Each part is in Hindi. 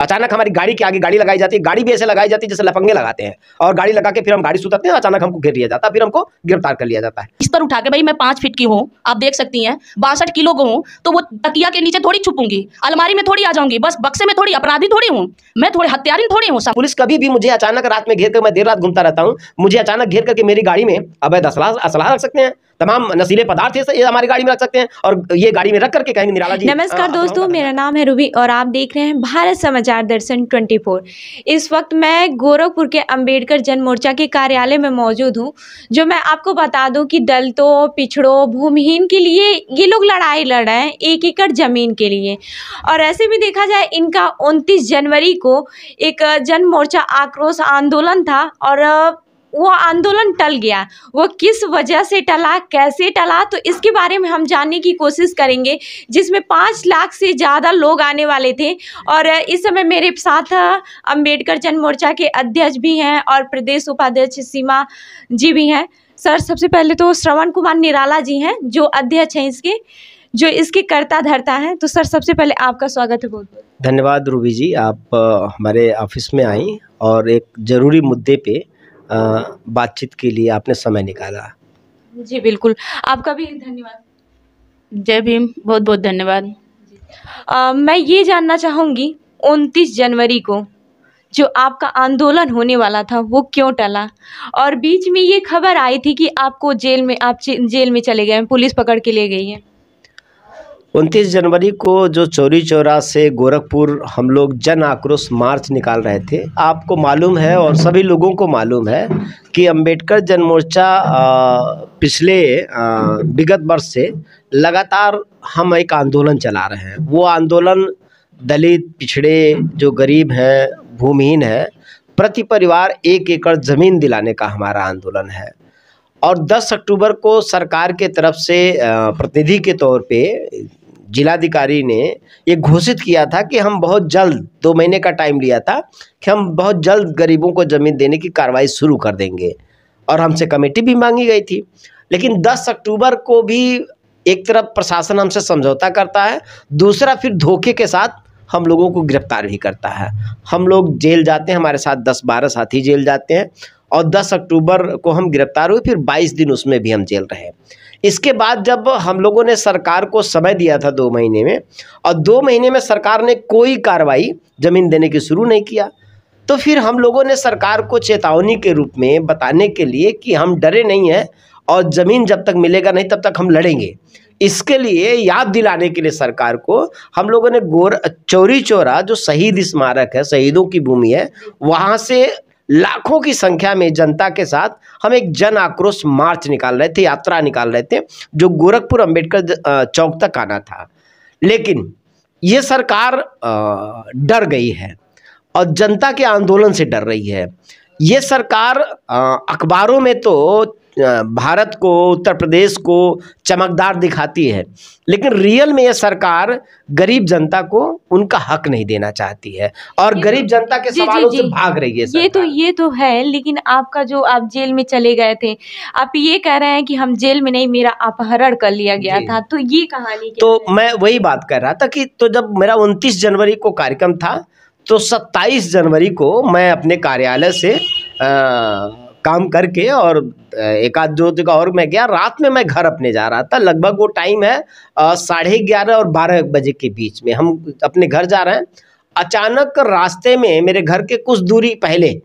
अचानक हमारी गाड़ी के आगे गाड़ी लगाई जाती है, गाड़ी भी ऐसे लगाई जाती है जैसे लफंगे लगाते हैं, और गाड़ी लगा के फिर हम गाड़ी सुधारते हैं, अचानक हमको घेर लिया जाता है, फिर हमको गिरफ्तार कर लिया जाता है। इस पर उठा के, भाई मैं 5 फीट की हूँ, आप देख सकती हैं, 62 किलो को हूँ, तो वो तकिया के नीचे थोड़ी छुपूंगी, अलमारी में थोड़ी आ जाऊंगी, बस बक्से में थोड़ी, अपराधी थोड़ी हूँ मैं, थोड़ी हत्यारी थोड़ी हूँ। पुलिस कभी भी मुझे अचानक रात में घेर कर, मैं देर रात घूमता रहता हूँ, मुझे अचानक घेर करके मेरी गाड़ी में अवैध असलाह रख सकते हैं, तमाम नशीले पदार्थ ये हमारी गाड़ी में रख सकते हैं, और ये गाड़ी में रख करके कहेंगे निराला जी। नमस्कार दोस्तों, मेरा नाम है रूबी और आप देख रहे हैं भारत समाचार दर्शन 24। इस वक्त मैं गोरखपुर के अंबेडकर जन मोर्चा के कार्यालय में मौजूद हूं, जो मैं आपको बता दूं कि दलितों, पिछड़ों, भूमिहीन के लिए ये लोग लड़ाई लड़ रहे हैं, 1 एकड़ जमीन के लिए। और ऐसे भी देखा जाए, इनका 29 जनवरी को एक जन मोर्चा आक्रोश आंदोलन था और वो आंदोलन टल गया। वो किस वजह से टला, कैसे टला, तो इसके बारे में हम जानने की कोशिश करेंगे, जिसमें 5 लाख से ज़्यादा लोग आने वाले थे। और इस समय मेरे साथ अंबेडकर जन मोर्चा के अध्यक्ष भी हैं और प्रदेश उपाध्यक्ष सीमा जी भी हैं। सर, सबसे पहले तो श्रवण कुमार निराला जी हैं, जो अध्यक्ष हैं इसके, जो इसके कर्ता धर्ता हैं। तो सर, सबसे पहले आपका स्वागत है। बहुत बहुत धन्यवाद रूबी जी, आप हमारे ऑफिस में आई और एक ज़रूरी मुद्दे पे बातचीत के लिए आपने समय निकाला। जी बिल्कुल, आपका भी धन्यवाद। जय भीम, बहुत बहुत धन्यवाद। मैं ये जानना चाहूँगी, 29 जनवरी को जो आपका आंदोलन होने वाला था वो क्यों टला? और बीच में ये खबर आई थी कि आपको जेल में चले गए हैं, पुलिस पकड़ के ले गई है। 29 जनवरी को जो चौरी चौरा से गोरखपुर हम लोग जन आक्रोश मार्च निकाल रहे थे, आपको मालूम है और सभी लोगों को मालूम है कि अंबेडकर जन मोर्चा पिछले विगत वर्ष से लगातार हम एक आंदोलन चला रहे हैं। वो आंदोलन दलित, पिछड़े, जो गरीब हैं, भूमिहीन हैं, प्रति परिवार 1 एकड़ ज़मीन दिलाने का हमारा आंदोलन है। और 10 अक्टूबर को सरकार के तरफ से प्रतिनिधि के तौर पे जिलाधिकारी ने ये घोषित किया था कि हम बहुत जल्द, 2 महीने का टाइम लिया था कि हम बहुत जल्द गरीबों को ज़मीन देने की कार्रवाई शुरू कर देंगे, और हमसे कमेटी भी मांगी गई थी। लेकिन 10 अक्टूबर को भी एक तरफ प्रशासन हमसे समझौता करता है, दूसरा फिर धोखे के साथ हम लोगों को गिरफ्तार भी करता है। हम लोग जेल जाते हैं, हमारे साथ 10-12 साथी जेल जाते हैं, और 10 अक्टूबर को हम गिरफ्तार हुए, फिर 22 दिन उसमें भी हम जेल रहे। इसके बाद जब हम लोगों ने सरकार को समय दिया था 2 महीने में, और 2 महीने में सरकार ने कोई कार्रवाई ज़मीन देने की शुरू नहीं किया, तो फिर हम लोगों ने सरकार को चेतावनी के रूप में बताने के लिए कि हम डरे नहीं हैं और ज़मीन जब तक मिलेगा नहीं तब तक हम लड़ेंगे, इसके लिए याद दिलाने के लिए सरकार को हम लोगों ने चौरी चौरा, जो शहीद स्मारक है, शहीदों की भूमि है, वहाँ से लाखों की संख्या में जनता के साथ हम एक जन आक्रोश मार्च निकाल रहे थे, यात्रा निकाल रहे थे, जो गोरखपुर अंबेडकर चौक तक आना था। लेकिन ये सरकार डर गई है और जनता के आंदोलन से डर रही है। ये सरकार अखबारों में तो भारत को, उत्तर प्रदेश को चमकदार दिखाती है, लेकिन रियल में ये सरकार गरीब जनता को उनका हक नहीं देना चाहती है और गरीब जनता के सवालों से भाग रही है सरकार। ये तो है, लेकिन आपका जो आप जेल में चले गए थे, आप ये कह रहे हैं कि हम जेल में नहीं, मेरा अपहरण कर लिया गया था, तो ये कहानी क्या तो है? मैं वही बात कर रहा था कि तो जब मेरा 29 जनवरी को कार्यक्रम था, तो 27 जनवरी को मैं अपने कार्यालय से काम करके और 1-2 जगह और मैं गया। रात में मैं घर अपने जा रहा था, लगभग वो टाइम है 11:30 और 12 बजे के बीच में हम अपने घर जा रहे हैं। अचानक रास्ते में, मेरे घर के कुछ दूरी पहले,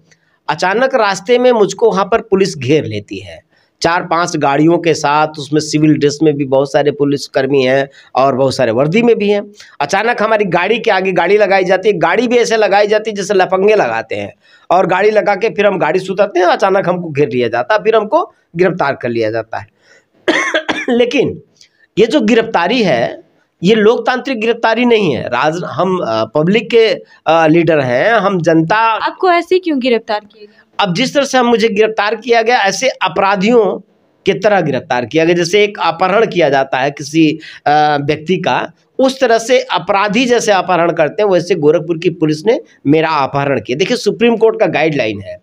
अचानक रास्ते में मुझको वहाँ पर पुलिस घेर लेती है, 4-5 गाड़ियों के साथ। उसमें सिविल ड्रेस में भी बहुत सारे पुलिसकर्मी हैं और बहुत सारे वर्दी में भी हैं। अचानक हमारी गाड़ी के आगे गाड़ी लगाई जाती है, गाड़ी भी ऐसे लगाई जाती है जैसे लफंगे लगाते हैं, और गाड़ी लगा के फिर हम गाड़ी सुधारते हैं, अचानक हमको घेर लिया जाता है, फिर हमको गिरफ्तार कर लिया जाता है। लेकिन ये जो गिरफ्तारी है, ये लोकतांत्रिक गिरफ्तारी नहीं है। हम पब्लिक के लीडर हैं, हम जनता। आपको ऐसे क्यों गिरफ्तार किया गया? अब जिस तरह से मुझे गिरफ्तार किया गया, ऐसे अपराधियों की तरह गिरफ्तार किया गया, जैसे एक अपहरण किया जाता है किसी व्यक्ति का, उस तरह से अपराधी जैसे अपहरण करते हैं, वैसे गोरखपुर की पुलिस ने मेरा अपहरण किया। देखिए, सुप्रीम कोर्ट का गाइडलाइन है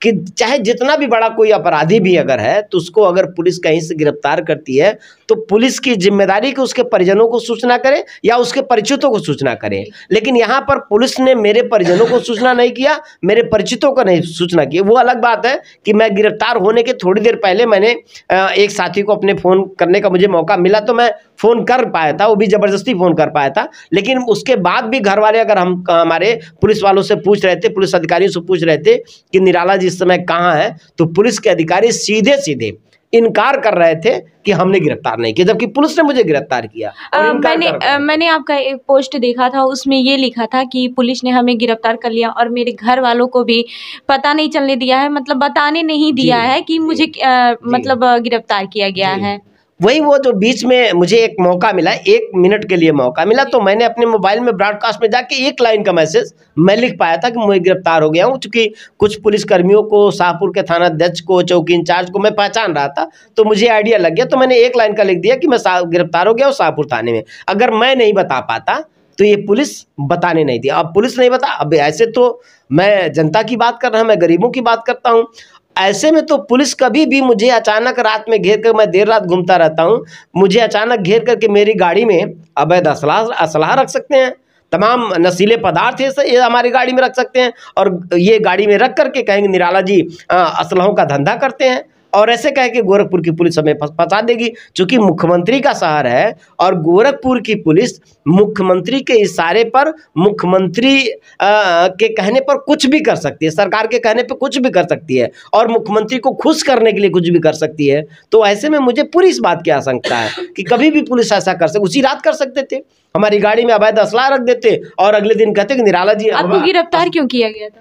कि चाहे जितना भी बड़ा कोई अपराधी भी अगर है तो उसको अगर पुलिस कहीं से गिरफ्तार करती है तो पुलिस की जिम्मेदारी कि उसके परिजनों को सूचना करे या उसके परिचितों को सूचना करे। लेकिन यहाँ पर पुलिस ने मेरे परिजनों को सूचना नहीं किया, मेरे परिचितों को नहीं सूचना की। वो अलग बात है कि मैं गिरफ्तार होने के थोड़ी देर पहले मैंने एक साथी को अपने फ़ोन करने का मुझे मौका मिला तो मैं फ़ोन कर पाया था, वो भी ज़बरदस्ती फ़ोन कर पाया था। लेकिन उसके बाद भी घर वाले अगर हम हमारे पुलिस वालों से पूछ रहे थे, पुलिस अधिकारियों से पूछ रहे थे कि निराला जी इस समय कहाँ है, तो पुलिस के अधिकारी सीधे सीधे इनकार कर रहे थे कि हमने गिरफ्तार नहीं किया, जबकि पुलिस ने मुझे गिरफ्तार किया। मैंने आपका एक पोस्ट देखा था, उसमें ये लिखा था कि पुलिस ने हमें गिरफ्तार कर लिया और मेरे घर वालों को भी पता नहीं चलने दिया है, मतलब बताने नहीं दिया है कि मुझे मतलब गिरफ्तार किया गया है। वही वो जो बीच में मुझे एक मौका मिला, 1 मिनट के लिए मौका मिला, तो मैंने अपने मोबाइल में ब्रॉडकास्ट में जाके 1 लाइन का मैसेज मैं लिख पाया था कि मैं गिरफ्तार हो गया हूँ। चूँकि कुछ पुलिसकर्मियों को, शाहपुर के थाना अध्यक्ष को, चौकी इंचार्ज को मैं पहचान रहा था, तो मुझे आइडिया लग गया, तो मैंने 1 लाइन का लिख दिया कि मैं गिरफ्तार हो गया हूँ शाहपुर थाने में। अगर मैं नहीं बता पाता तो ये पुलिस बताने नहीं थी। अब पुलिस नहीं बता, अब ऐसे तो मैं जनता की बात कर रहा हूँ, मैं गरीबों की बात करता हूँ। ऐसे में तो पुलिस कभी भी मुझे अचानक रात में घेर कर, मैं देर रात घूमता रहता हूँ, मुझे अचानक घेर करके मेरी गाड़ी में अवैध असलाह रख सकते हैं, तमाम नशीले पदार्थ ये हमारी गाड़ी में रख सकते हैं और ये गाड़ी में रख करके कहेंगे निराला जी असलहों का धंधा करते हैं, और ऐसे कह के गोरखपुर की पुलिस हमें फंसा देगी। चूंकि मुख्यमंत्री का शहर है और गोरखपुर की पुलिस मुख्यमंत्री के इशारे पर, मुख्यमंत्री के कहने पर कुछ भी कर सकती है, सरकार के कहने पर कुछ भी कर सकती है और मुख्यमंत्री को खुश करने के लिए कुछ भी कर सकती है। तो ऐसे में मुझे पूरी इस बात की आशंका है कि कभी भी पुलिस ऐसा कर सकती, उसी रात कर सकते थे, हमारी गाड़ी में अवैध असलाह रख देते और अगले दिन कहते कि निराला जी। आपको गिरफ्तार क्यों किया गया था?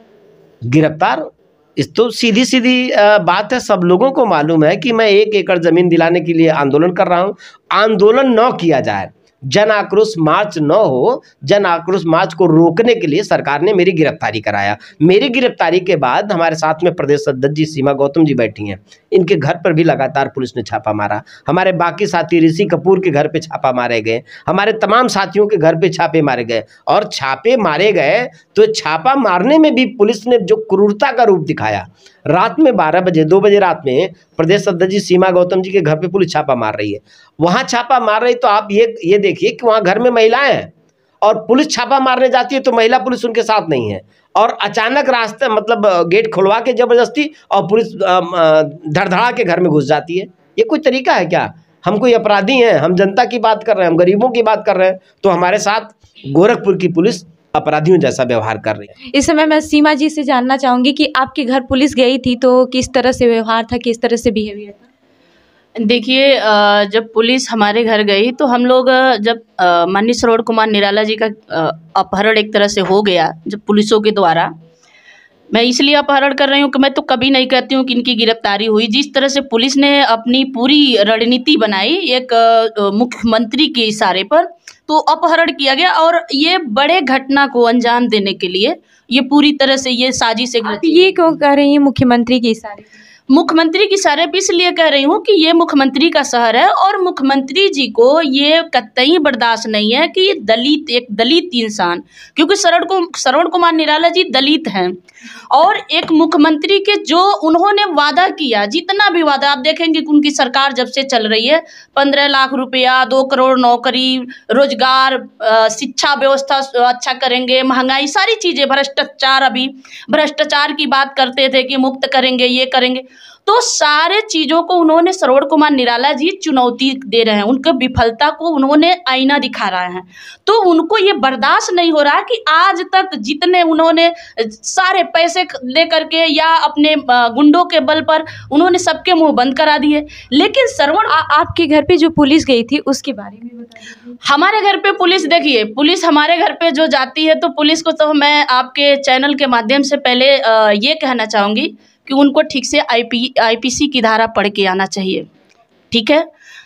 गिरफ्तार इस तो सीधी बात है, सब लोगों को मालूम है कि मैं 1 एकड़ ज़मीन दिलाने के लिए आंदोलन कर रहा हूँ। आंदोलन न किया जाए, जन आक्रोश मार्च न हो, जन आक्रोश मार्च को रोकने के लिए सरकार ने मेरी गिरफ्तारी कराया। मेरी गिरफ्तारी के बाद हमारे साथ में प्रदेश अध्यक्ष जी सीमा गौतम जी बैठी हैं, इनके घर पर भी लगातार पुलिस ने छापा मारा। हमारे बाकी साथी ऋषि कपूर के घर पे छापा मारे गए, हमारे तमाम साथियों के घर पे छापे मारे गए, और छापे मारे गए तो छापा मारने में भी पुलिस ने जो क्रूरता का रूप दिखाया। रात में 12 बजे 2 बजे रात में प्रदेश अध्यक्ष जी सीमा गौतम जी के घर पे पुलिस छापा मार रही है, वहाँ छापा मार रही, तो आप ये देखिए कि वहाँ घर में महिलाएं हैं और पुलिस छापा मारने जाती है तो महिला पुलिस उनके साथ नहीं है, और अचानक रास्ते मतलब गेट खुलवा के जबरदस्ती और पुलिस धड़धड़ा के घर में घुस जाती है। ये कोई तरीका है क्या? हम कोई अपराधी हैं? हम जनता की बात कर रहे हैं, हम गरीबों की बात कर रहे हैं, तो हमारे साथ गोरखपुर की पुलिस अपराधियों जैसा व्यवहार कर रही है। इस समय मैं सीमा जी से जानना चाहूँगी कि आपके घर पुलिस गई थी तो किस तरह से व्यवहार था, किस तरह से बिहेवियर था? देखिए, जब पुलिस हमारे घर गई तो हम लोग जब माननीय श्रवण कुमार निराला जी का अपहरण एक तरह से हो गया जब पुलिसों के द्वारा, मैं इसलिए अपहरण कर रही हूँ कि मैं तो कभी नहीं कहती हूँ कि इनकी गिरफ्तारी हुई। जिस तरह से पुलिस ने अपनी पूरी रणनीति बनाई एक मुख्यमंत्री के इशारे पर, तो अपहरण किया गया और ये बड़े घटना को अंजाम देने के लिए ये पूरी तरह से ये साजिश है। ये क्यों कह रही हैं मुख्यमंत्री के इशारे? मुख्यमंत्री की इशारे पे इसलिए कह रही हूँ कि ये मुख्यमंत्री का शहर है और मुख्यमंत्री जी को ये कतई बर्दाश्त नहीं है कि एक दलित इंसान, क्योंकि श्रवण कुमार निराला जी दलित हैं, और एक मुख्यमंत्री के जो उन्होंने वादा किया, जितना भी वादा आप देखेंगे कि उनकी सरकार जब से चल रही है, 15 लाख रुपया, 2 करोड़ नौकरी, रोजगार, शिक्षा व्यवस्था अच्छा करेंगे, महंगाई, सारी चीज़ें, भ्रष्टाचार, अभी भ्रष्टाचार की बात करते थे कि मुक्त करेंगे, ये करेंगे, तो सारे चीज़ों को उन्होंने श्रवण कुमार निराला जी चुनौती दे रहे हैं, उनके विफलता को उन्होंने आईना दिखा रहे हैं। तो उनको ये बर्दाश्त नहीं हो रहा कि आज तक जितने उन्होंने सारे पैसे ले करके या अपने गुंडों के बल पर उन्होंने सबके मुंह बंद करा दिए। लेकिन श्रवण, आपके घर पे जो पुलिस गई थी उसके बारे में बताइए। हमारे घर पे पुलिस, देखिए, पुलिस हमारे घर पे जो जाती है तो पुलिस को तो मैं आपके चैनल के माध्यम से पहले ये कहना चाहूँगी कि उनको ठीक से आईपीसी की धारा पढ़ के आना चाहिए। ठीक है?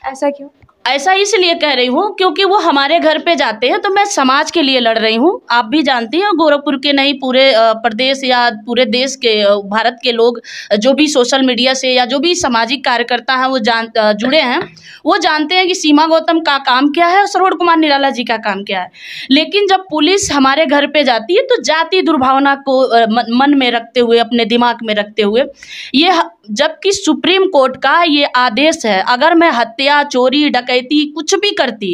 ऐसा क्यों? ऐसा इसलिए कह रही हूँ क्योंकि वो हमारे घर पे जाते हैं, तो मैं समाज के लिए लड़ रही हूँ। आप भी जानती हैं, गोरखपुर के नहीं पूरे प्रदेश या पूरे देश के भारत के लोग जो भी सोशल मीडिया से या जो भी सामाजिक कार्यकर्ता हैं वो जुड़े हैं, वो जानते हैं कि सीमा गौतम का काम क्या है और श्रवण कुमार निराला जी का काम क्या है। लेकिन जब पुलिस हमारे घर पे जाती है तो जाति दुर्भावना को मन में रखते हुए, अपने दिमाग में रखते हुए, ये जबकि सुप्रीम कोर्ट का ये आदेश है, अगर मैं हत्या, चोरी, डकैती कुछ भी करती,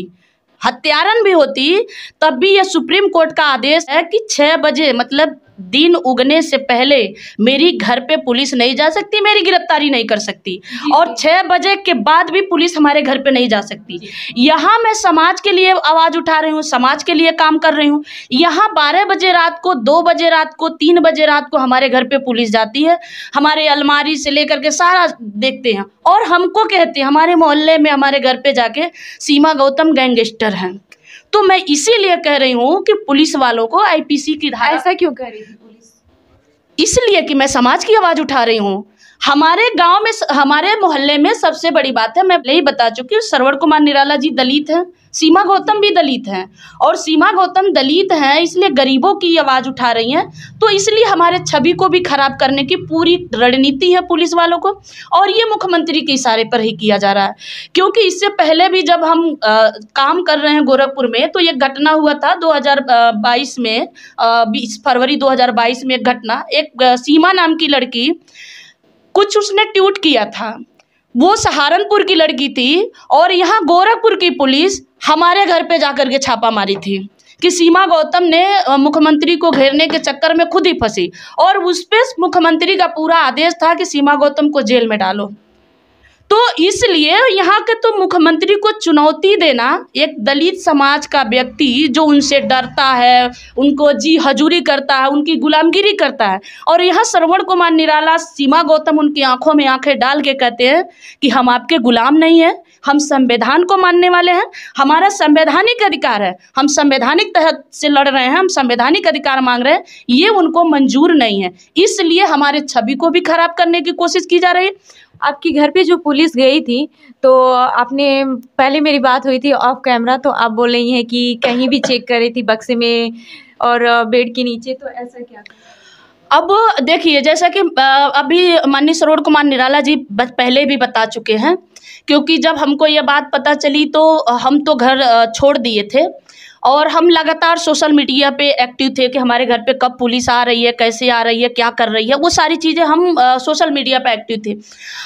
हत्यारन भी होती, तब भी ये सुप्रीम कोर्ट का आदेश है कि 6 बजे मतलब दिन उगने से पहले मेरी घर पे पुलिस नहीं जा सकती, मेरी गिरफ्तारी नहीं कर सकती, और 6 बजे के बाद भी पुलिस हमारे घर पे नहीं जा सकती। यहाँ मैं समाज के लिए आवाज़ उठा रही हूँ, समाज के लिए काम कर रही हूँ। यहाँ 12 बजे रात को, 2 बजे रात को, 3 बजे रात को हमारे घर पे पुलिस जाती है, हमारे अलमारी से लेकर के सारा देखते हैं और हमको कहते हैं, हमारे मोहल्ले में हमारे घर पे जाके सीमा गौतम गैंगस्टर हैं। तो मैं इसीलिए कह रही हूँ कि पुलिस वालों को आईपीसी की धारा, ऐसा क्यों कर रही थी पुलिस? इसलिए कि मैं समाज की आवाज़ उठा रही हूँ। हमारे गांव में, हमारे मोहल्ले में सबसे बड़ी बात है, मैं पहले ही बता चुकी हूँ, श्रवण कुमार निराला जी दलित हैं, सीमा गौतम भी दलित हैं, और सीमा गौतम दलित हैं इसलिए गरीबों की आवाज़ उठा रही हैं। तो इसलिए हमारे छवि को भी खराब करने की पूरी रणनीति है पुलिस वालों को, और ये मुख्यमंत्री के इशारे पर ही किया जा रहा है। क्योंकि इससे पहले भी जब हम काम कर रहे हैं गोरखपुर में, तो ये घटना हुआ था 2022 में, 20 फरवरी 2022 में एक घटना, एक सीमा नाम की लड़की, कुछ उसने ट्वीट किया था, वो सहारनपुर की लड़की थी, और यहाँ गोरखपुर की पुलिस हमारे घर पे जाकर के छापा मारी थी कि सीमा गौतम ने मुख्यमंत्री को घेरने के चक्कर में खुद ही फंसी, और उस पर मुख्यमंत्री का पूरा आदेश था कि सीमा गौतम को जेल में डालो। तो इसलिए यहाँ के तो मुख्यमंत्री को चुनौती देना, एक दलित समाज का व्यक्ति जो उनसे डरता है, उनको जी हजूरी करता है, उनकी गुलामगिरी करता है, और यहाँ श्रवण कुमार निराला, सीमा गौतम उनकी आंखों में आंखें डाल के कहते हैं कि हम आपके गुलाम नहीं हैं, हम संविधान को मानने वाले हैं, हमारा संवैधानिक अधिकार है, हम संवैधानिक तहत से लड़ रहे हैं, हम संवैधानिक अधिकार मांग रहे हैं, ये उनको मंजूर नहीं है। इसलिए हमारे छवि को भी खराब करने की कोशिश की जा रही है। आपके घर पे जो पुलिस गई थी, तो आपने, पहले मेरी बात हुई थी ऑफ कैमरा, तो आप बोल रही हैं कि कहीं भी चेक कर रही थी, बक्से में और बेड के नीचे, तो ऐसा क्या था? अब देखिए, जैसा कि अभी माननीय श्रवण कुमार निराला जी पहले भी बता चुके हैं, क्योंकि जब हमको ये बात पता चली तो हम तो घर छोड़ दिए थे, और हम लगातार सोशल मीडिया पे एक्टिव थे कि हमारे घर पे कब पुलिस आ रही है, कैसे आ रही है, क्या कर रही है, वो सारी चीज़ें हम सोशल मीडिया पे एक्टिव थे।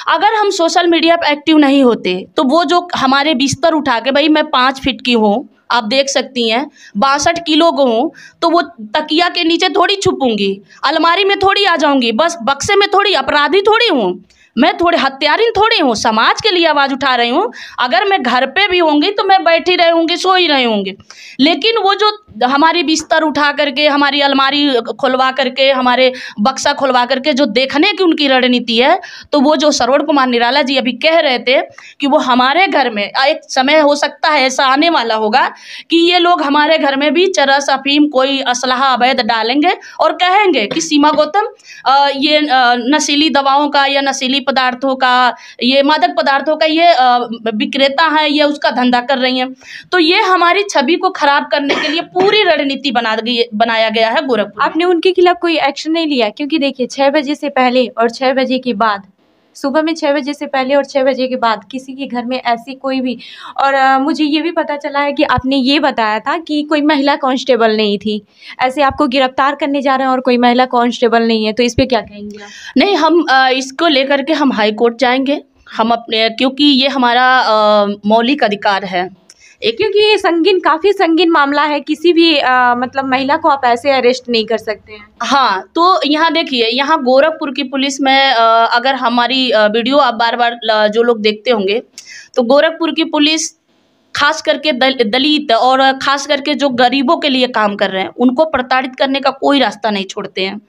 अगर हम सोशल मीडिया पे एक्टिव नहीं होते तो वो जो हमारे बिस्तर उठा के, भाई मैं 5 फीट की हूँ, आप देख सकती हैं, 62 किलो को हूँ, तो वो तकिया के नीचे थोड़ी छुपूंगी, अलमारी में थोड़ी आ जाऊँगी, बस बक्से में थोड़ी, अपराधी थोड़ी हूँ मैं, थोड़े हत्यारिन थोड़ी हूँ, समाज के लिए आवाज़ उठा रही हूँ। अगर मैं घर पे भी होंगी तो मैं बैठी रहूँगी, सो ही रही होंगी, लेकिन वो जो हमारी बिस्तर उठा करके, हमारी अलमारी खुलवा करके, हमारे बक्सा खुलवा करके जो देखने की उनकी रणनीति है, तो वो जो श्रवण कुमार निराला जी अभी कह रहे थे कि वो हमारे घर में, एक समय हो सकता है ऐसा आने वाला होगा कि ये लोग हमारे घर में भी चरस, अफीम, कोई असलहा अवैध डालेंगे और कहेंगे कि सीमा गौतम ये नशीली दवाओं का या नशीली पदार्थों का, ये मादक पदार्थों का ये विक्रेता है, ये उसका धंधा कर रही हैं। तो ये हमारी छवि को खराब करने के लिए पूरी रणनीति बनाया गया है गोरखपुर। आपने उनके खिलाफ कोई एक्शन नहीं लिया? क्योंकि देखिए 6 बजे से पहले और 6 बजे के बाद, सुबह में 6 बजे से पहले और 6 बजे के बाद किसी के घर में ऐसी कोई भी, और मुझे ये भी पता चला है कि आपने ये बताया था कि कोई महिला कांस्टेबल नहीं थी, ऐसे आपको गिरफ्तार करने जा रहे हैं और कोई महिला कांस्टेबल नहीं है, तो इस पे क्या कहेंगे आप? नहीं, हम इसको लेकर के हम हाई कोर्ट जाएंगे, हम अपने, क्योंकि ये हमारा मौलिक अधिकार है, क्योंकि ये संगीन, काफ़ी संगीन मामला है, किसी भी मतलब महिला को आप ऐसे अरेस्ट नहीं कर सकते हैं। हाँ, तो यहाँ देखिए, यहाँ गोरखपुर की पुलिस में अगर हमारी वीडियो आप बार बार जो लोग देखते होंगे, तो गोरखपुर की पुलिस खास करके दलित और खास करके जो गरीबों के लिए काम कर रहे हैं, उनको प्रताड़ित करने का कोई रास्ता नहीं छोड़ते हैं।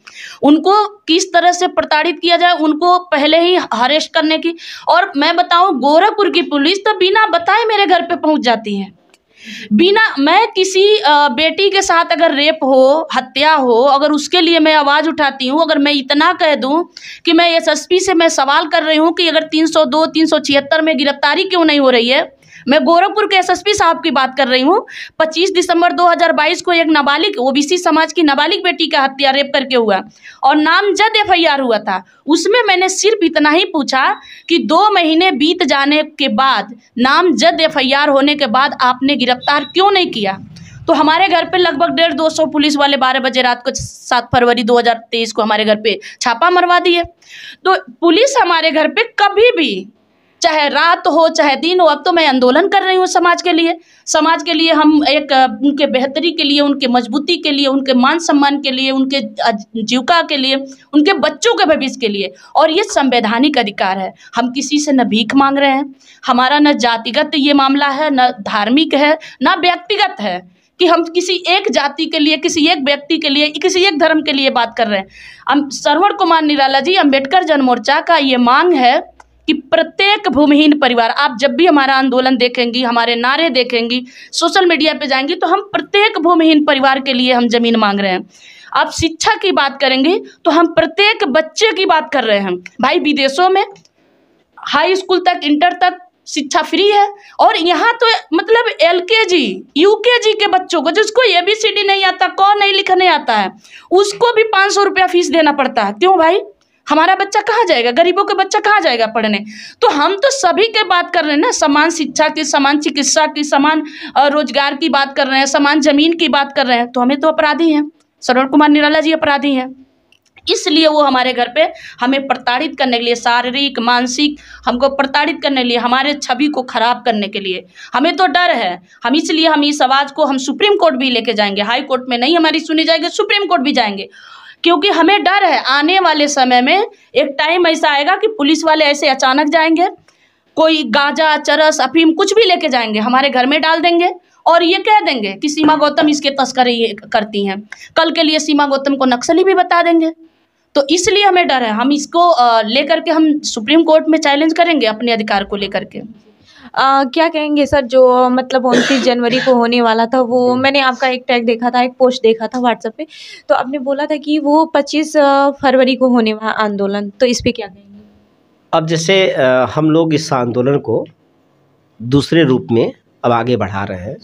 उनको किस तरह से प्रताड़ित किया जाए, उनको पहले ही अरेस्ट करने की, और मैं बताऊं, गोरखपुर की पुलिस तो बिना बताए मेरे घर पे पहुंच जाती है, बिना, मैं किसी बेटी के साथ अगर रेप हो, हत्या हो, अगर उसके लिए मैं आवाज़ उठाती हूँ, अगर मैं इतना कह दूँ कि मैं एसएसपी से मैं सवाल कर रही हूँ कि अगर 302, 376 में गिरफ्तारी क्यों नहीं हो रही है, मैं गोरखपुर के एसएसपी साहब की बात कर रही हूँ। 25 दिसंबर 2022 को एक नाबालिग ओबीसी समाज की नाबालिग बेटी का हत्या रेप करके हुआ और नामजद एफआईआर हुआ था। उसमें मैंने सिर्फ इतना ही पूछा कि 2 महीने बीत जाने के बाद, नामजद एफआईआर होने के बाद आपने गिरफ्तार क्यों नहीं किया? तो हमारे घर पे लगभग 150-200 पुलिस वाले 12 बजे रात को 7 फरवरी 2023 को हमारे घर पे छापा मरवा दिए। तो पुलिस हमारे घर पे कभी भी, चाहे रात हो चाहे दिन हो, अब तो मैं आंदोलन कर रही हूँ समाज के लिए। हम एक उनके बेहतरी के लिए, उनके मजबूती के लिए, उनके मान सम्मान के लिए, उनके जीविका के लिए, उनके बच्चों के भविष्य के लिए। और ये संवैधानिक अधिकार है। हम किसी से न भीख मांग रहे हैं। हमारा न जातिगत ये मामला है, न धार्मिक है, न व्यक्तिगत है कि हम किसी एक जाति के लिए, किसी एक व्यक्ति के लिए, किसी एक धर्म के लिए बात कर रहे हैं। श्रवण कुमार निराला जी, अम्बेडकर जन मोर्चा का ये मांग है कि प्रत्येक भूमिहीन परिवार, आप जब भी हमारा आंदोलन देखेंगी, हमारे नारे देखेंगी, सोशल मीडिया पे जाएंगी, तो हम प्रत्येक भूमिहीन परिवार के लिए हम जमीन मांग रहे हैं। आप शिक्षा की बात करेंगे तो हम प्रत्येक बच्चे की बात कर रहे हैं। भाई, विदेशों में हाई स्कूल तक, इंटर तक शिक्षा फ्री है, और यहाँ तो मतलब एलकेजी यूकेजी के बच्चों को, जिसको ABCD नहीं आता, क नहीं लिखने आता है, उसको भी 500 रुपया फीस देना पड़ता है। क्यों भाई? हमारा बच्चा कहाँ जाएगा? गरीबों का बच्चा कहाँ जाएगा पढ़ने? तो हम तो सभी के बात कर रहे हैं ना, समान शिक्षा की, समान चिकित्सा की, समान रोजगार की बात कर रहे हैं, समान जमीन की बात कर रहे हैं। तो हमें तो अपराधी हैं, श्रवण कुमार निराला जी अपराधी हैं। इसलिए वो हमारे घर पे हमें प्रताड़ित करने के लिए, शारीरिक मानसिक हमको प्रताड़ित करने के लिए, हमारे छवि को खराब करने के लिए, हमें तो डर है। हम इसलिए हम इस आवाज़ को हम सुप्रीम कोर्ट भी लेके जाएंगे। हाई कोर्ट में नहीं हमारी सुनी जाएगी, सुप्रीम कोर्ट भी जाएंगे, क्योंकि हमें डर है आने वाले समय में एक टाइम ऐसा आएगा कि पुलिस वाले ऐसे अचानक जाएंगे, कोई गांजा, चरस, अफीम कुछ भी लेके जाएंगे, हमारे घर में डाल देंगे और ये कह देंगे कि सीमा गौतम इसके तस्करी करती हैं। कल के लिए सीमा गौतम को नक्सली भी बता देंगे। तो इसलिए हमें डर है। हम इसको लेकर के हम सुप्रीम कोर्ट में चैलेंज करेंगे अपने अधिकार को लेकर के। क्या कहेंगे सर, जो मतलब 29 जनवरी को होने वाला था, वो मैंने आपका एक टैग देखा था, एक पोस्ट देखा था व्हाट्सएप पे, तो आपने बोला था कि वो 25 फरवरी को होने वाला आंदोलन, तो इस पे क्या कहेंगे? अब जैसे हम लोग इस आंदोलन को दूसरे रूप में अब आगे बढ़ा रहे हैं,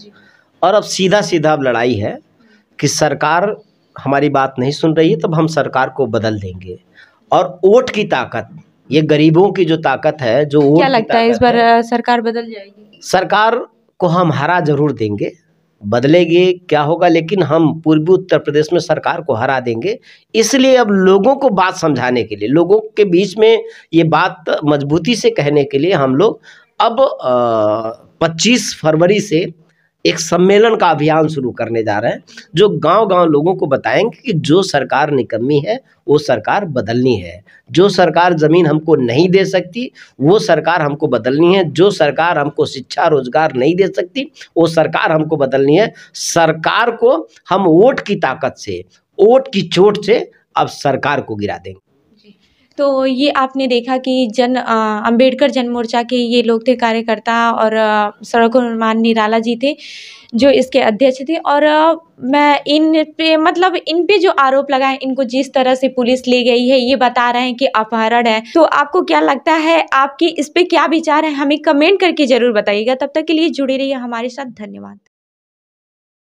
और अब सीधा सीधा अब लड़ाई है कि सरकार हमारी बात नहीं सुन रही है, तब हम सरकार को बदल देंगे। और वोट की ताकत, ये गरीबों की जो ताकत है, जो वोट, क्या लगता है इस बार सरकार बदल जाएगी? सरकार को हम हरा जरूर देंगे, बदलेगी क्या होगा, लेकिन हम पूर्वी उत्तर प्रदेश में सरकार को हरा देंगे। इसलिए अब लोगों को बात समझाने के लिए, लोगों के बीच में ये बात मजबूती से कहने के लिए हम लोग अब 25 फरवरी से एक सम्मेलन का अभियान शुरू करने जा रहे हैं, जो गांव-गांव लोगों को बताएंगे कि जो सरकार निकम्मी है वो सरकार बदलनी है, जो सरकार ज़मीन हमको नहीं दे सकती वो सरकार हमको बदलनी है, जो सरकार हमको शिक्षा रोजगार नहीं दे सकती वो सरकार हमको बदलनी है। सरकार को हम वोट की ताकत से, वोट की चोट से अब सरकार को गिरा देंगे। तो ये आपने देखा कि अम्बेडकर जन मोर्चा के ये लोग थे कार्यकर्ता, और श्रवण कुमार निराला जी थे जो इसके अध्यक्ष थे। और मैं इन पे जो आरोप लगाए, इनको जिस तरह से पुलिस ले गई है, ये बता रहे हैं कि अपहरण है। तो आपको क्या लगता है, आपके इस पे क्या विचार है, हमें कमेंट करके ज़रूर बताइएगा। तब तक के लिए जुड़े रहिए हमारे साथ। धन्यवाद।